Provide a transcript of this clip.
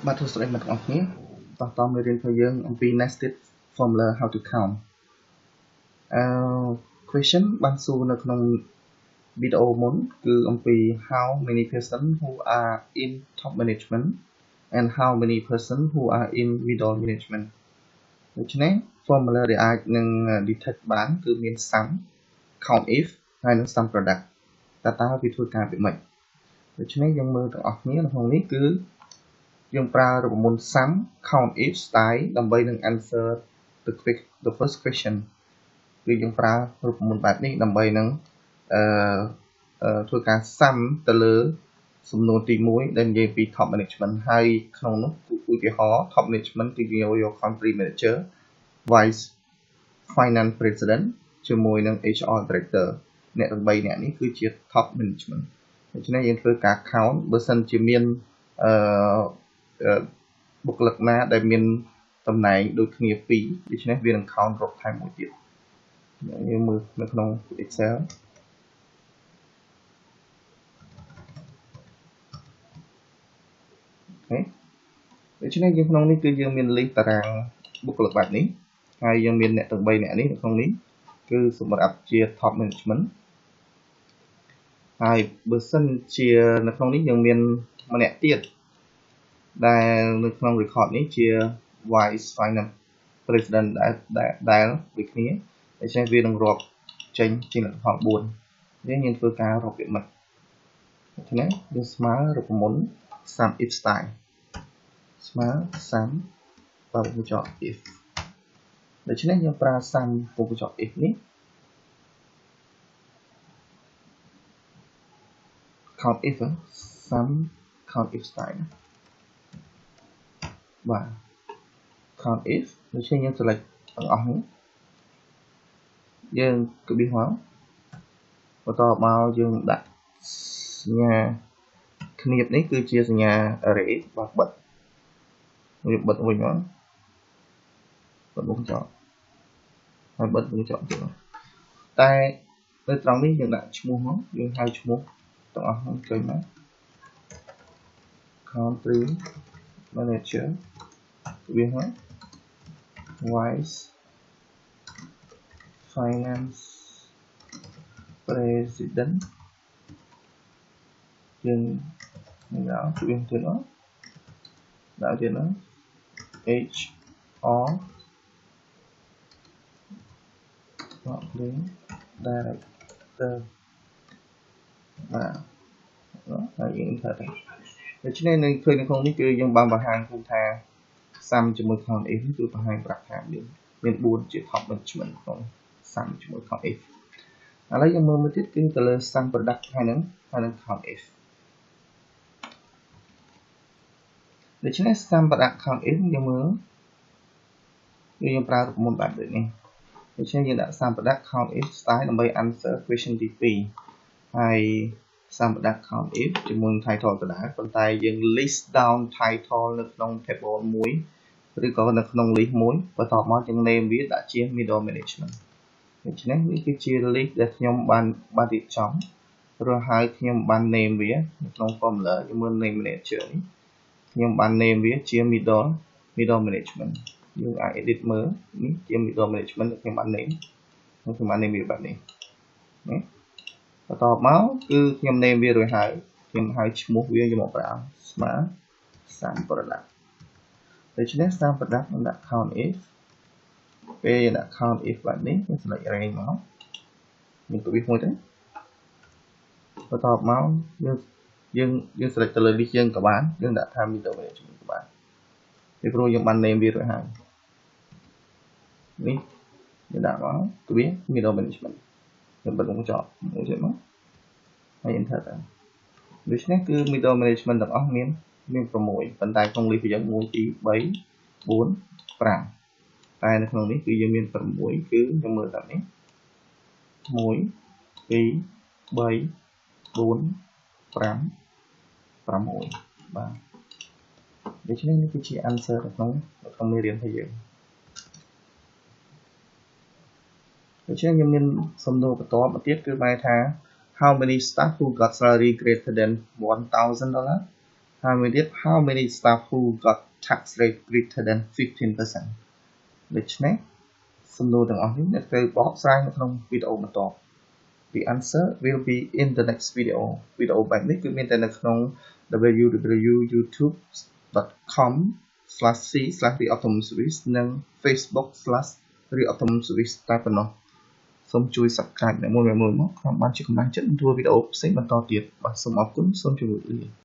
But to start with off here, Tom mớiរៀនធ្វើយើងអំពី nested formula how to count question បានសួរនៅក្នុង video មុនគឺអំពី how many person who are in top management and how many person who are in middle management ដូច្នេះ formula ដែលអាចនឹង detect បានគឺមាន sum count if ហើយនិង sum product តើវាធ្វើការពីម៉េចដូច្នេះយើងមើលទាំងអស់គ្នានៅក្នុងនេះគឺយើងប្រើរូបមន្ត sum count if style ដើម្បីនឹង answer the first question គឺយើងប្រើរូបមន្តបែបនេះដើម្បីនឹងធ្វើការ sum ទៅលើសំណួរទី1ដែលនិយាយពី top management ហើយក្នុងនោះឧទាហរណ៍ top management គឺយើងយក country manager vice finance president ជាមួយនឹង HR director អ្នកទាំង3អ្នកនេះគឺជា top management ដូច្នេះយើងធ្វើការ count បើសិនជាមានបុគ្គលិកណាដែលមានតំណែងដូចគ្នា2ដូច្នេះវានឹង count រកថែមមួយទៀតយើងមើលនៅក្នុង Excel ដូច្នេះយើងក្នុងនេះគឺយើងមាន list តារាងបុគ្គលិកបែបនេះហើយយើងមានអ្នកទាំង3អ្នកនេះនៅក្នុងនេះគឺសម្រាប់ជា top management ហើយបើសិនជានៅក្នុងនេះយើងមានម្នាក់ទៀតដែលនៅក្នុង record នេះជា vice finance president ដែលដូចគ្នាដូច្នេះវានឹងរាប់ចេញជាលទ្ធផល4យើងធ្វើការរាប់វាមិនដូច្នេះយើងស្មើរូបមន្ត sum if style ស្មើ sum បើកញ្ចក់ if ដូច្នេះយើងប្រើ sum ពុំកញ្ចក់ if នេះ count if sum count if style បាទ count if ដូច្នេះយើង select ទាំងអស់នេះយើងកបិះមកបន្តមកយើងដាក់សញ្ញាគ្នាបនេះគឺជាសញ្ញា array បាទបិទវាបិទវិញមកបិទមុខកញ្ចក់ហើយបិទមុខកញ្ចក់ទៀតតែនៅត្រង់នេះយើងដាក់ឈ្មោះមកយើងហៅឈ្មោះទាំងអស់ហ្នឹងឃើញមក country manager វាមក vice finance president យើងដាក់វាទៀតមកដាក់ទៀតមក HR director បាទហើយយើងថាដូច្នេះនៅឃើញនៅក្នុងនេះគឺយើងបានបង្ហាញឃើញថា sum ជាមួយ count if គឺបង្ហាញប្រាប់ថាមាន4ជា top management ក្នុង sum ជាមួយ count if ឥឡូវយើងមើលមួយទៀតគឺទៅលើ sum product ហើយនឹង count if ដូច្នេះ sum product count if យើងមើលយើងប្រើរូបមន្តបែបដូចនេះដូច្នេះយើងដាក់ sum product count if style ដើម្បី answer question ទី2ហើយ sum product count if ជាមួយ title ដដែលប៉ុន្តែយើង list down title នៅក្នុង table 1ឬក៏នៅក្នុង list 1បន្ទាប់មកយើង name វាដាក់ជា middle management ដូច្នេះនេះគឺជា list ដែលខ្ញុំបានរៀបចំព្រោះហើយខ្ញុំបាន name វានៅក្នុង formula យើងមើល name manager នេះខ្ញុំបាន name វាជា middle management យើងអាច edit មើលនេះជា middle management ខ្ញុំបាន name ខ្ញុំបាន name វាបែបនេះណាបន្តមកគឺខ្ញុំ name វារួចហើយខ្ញុំហៅឈ្មោះវាយកមកប្រើស្មើ sum product ដូច្នេះ sum product នឹងដាក់ count if ពេលដាក់ count if បែបនេះខ្ញុំ select array មកខ្ញុំទៅវាមួយទៅបន្តមកយើង select ទៅលើ list យើងក៏បានយើងដាក់ថា middle management ក៏បានពីព្រោះយើងបាន name វារួចហើយនេះយើងដាក់មកទៅវា middle management យើងបិទមុខកញ្ចក់មួយទៀតមកហើយ enter ទៅដូច្នេះគឺ middle management ទាំងអស់មាន6ប៉ុន្តែក្នុង list យើង1 2 3 4 5តែនៅក្នុងនេះគឺយើងមាន6គឺយើងមើលតាមនេះ1 2 3 4 5 6បាទដូច្នេះនេះគឺជា answer នៅក្នុងមេរៀនរបស់យើងដូច្នេះខ្ញុំមានសំណួរបន្តមកទៀតគឺបែរថា how many staff who got salary greater than $1,000 how many staff who got tax rate greater than 15%ដូច្នេះសំណួរទាំងអស់នេះអ្នកត្រូវបកស្រាយនៅក្នុងវីដេអូបន្ទាប់ The answer will be in the next video វីដេអូបែបនេះគឺមានតែនៅក្នុង www.youtube.com/c/reoptimumservice និង facebook/reoptimumservice តែប៉ុណ្ណោះសូមជួយ subscribe អ្នកមួយៗមកខ្ញុំបានជាកម្លាំងចិត្តធ្វើវីដេអូផ្សេងបន្តទៀតបាទសូមអរគុណសូមជម្រាបលា